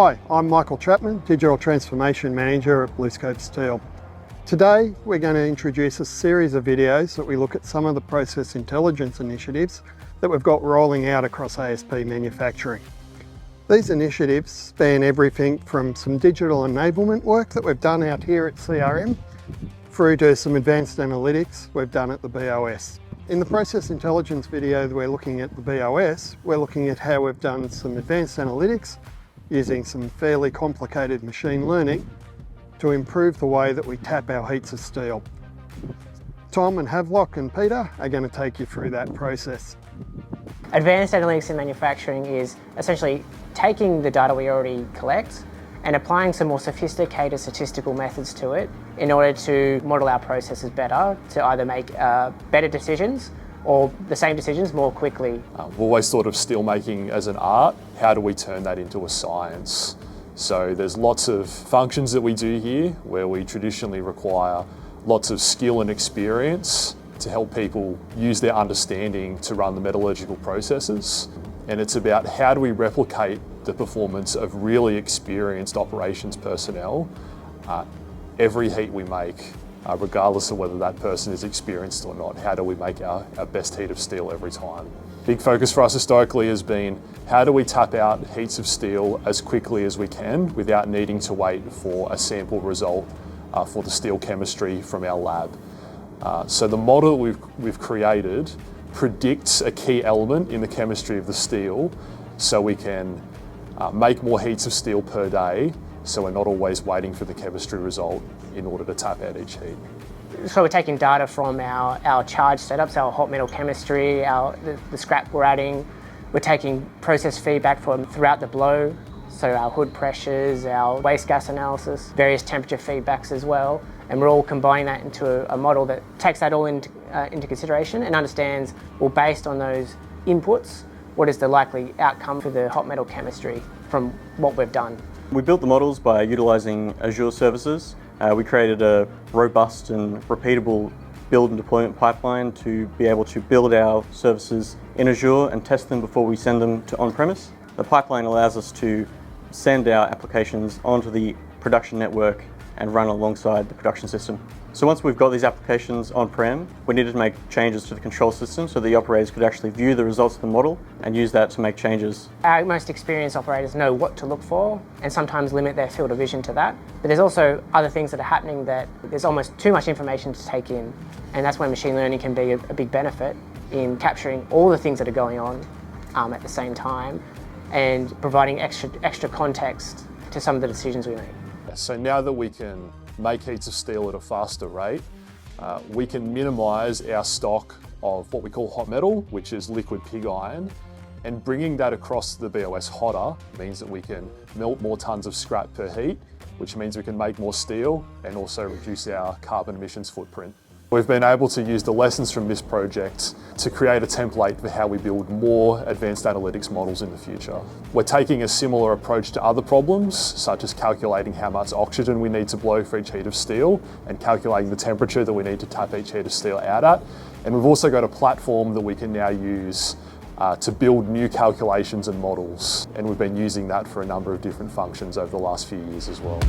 Hi, I'm Michael Chapman, Digital Transformation Manager at BlueScope Steel. Today, we're going to introduce a series of videos that we look at some of the process intelligence initiatives that we've got rolling out across ASP manufacturing. These initiatives span everything from some digital enablement work that we've done out here at CRM through to some advanced analytics we've done at the BOS. In the process intelligence video that we're looking at the BOS, we're looking at how we've done some advanced analytics using some fairly complicated machine learning to improve the way that we tap our heats of steel. Tom and Havelock and Peter are going to take you through that process. Advanced analytics in manufacturing is essentially taking the data we already collect and applying some more sophisticated statistical methods to it in order to model our processes better, to either make better decisions or the same decisions more quickly. We've always thought of steelmaking as an art. How do we turn that into a science? So there's lots of functions that we do here where we traditionally require lots of skill and experience to help people use their understanding to run the metallurgical processes. And it's about how do we replicate the performance of really experienced operations personnel every heat we make, regardless of whether that person is experienced or not. How do we make our best heat of steel every time? Big focus for us historically has been how do we tap out heats of steel as quickly as we can without needing to wait for a sample result for the steel chemistry from our lab. So the model we've created predicts a key element in the chemistry of the steel so we can make more heats of steel per day, so we're not always waiting for the chemistry result in order to tap out each heat. So we're taking data from our charge setups, our hot metal chemistry, the scrap we're adding. We're taking process feedback from throughout the blow, so our hood pressures, our waste gas analysis, various temperature feedbacks as well. And we're all combining that into a model that takes that all into consideration and understands, well, based on those inputs, what is the likely outcome for the hot metal chemistry from what we've done. We built the models by utilising Azure services. We created a robust and repeatable build and deployment pipeline to be able to build our services in Azure and test them before we send them to on-premise. The pipeline allows us to send our applications onto the production network and run alongside the production system. So once we've got these applications on-prem, we needed to make changes to the control system so the operators could actually view the results of the model and use that to make changes. Our most experienced operators know what to look for and sometimes limit their field of vision to that. But there's also other things that are happening that there's almost too much information to take in. And that's when machine learning can be a big benefit in capturing all the things that are going on at the same time and providing extra context to some of the decisions we make. So now that we can make heats of steel at a faster rate, we can minimise our stock of what we call hot metal, which is liquid pig iron, and bringing that across the BOS hotter means that we can melt more tonnes of scrap per heat, which means we can make more steel and also reduce our carbon emissions footprint. We've been able to use the lessons from this project to create a template for how we build more advanced analytics models in the future. We're taking a similar approach to other problems, such as calculating how much oxygen we need to blow for each heat of steel and calculating the temperature that we need to tap each heat of steel out at. And we've also got a platform that we can now use to build new calculations and models. And we've been using that for a number of different functions over the last few years as well.